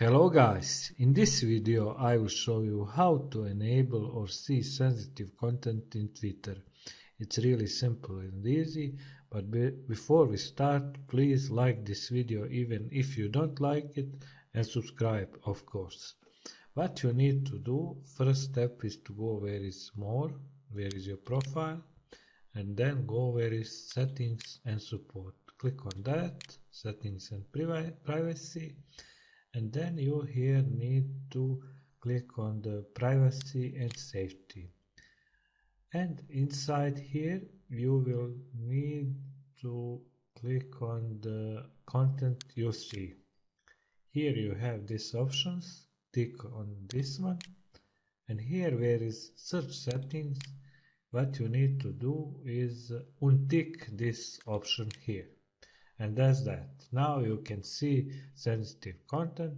Hello guys, in this video I will show you how to enable or see sensitive content in Twitter. It's really simple and easy, but before we start, please like this video even if you don't like it and subscribe, of course. What you need to do, first step is to go where is more, where is your profile, and then go where is settings and support. Click on that, settings and privacy. And then you here need to click on the privacy and safety, and inside here you will need to click on the content you see. Here you have these options, tick on this one, and here where is search settings, what you need to do is untick this option here. And that's that. Now you can see sensitive content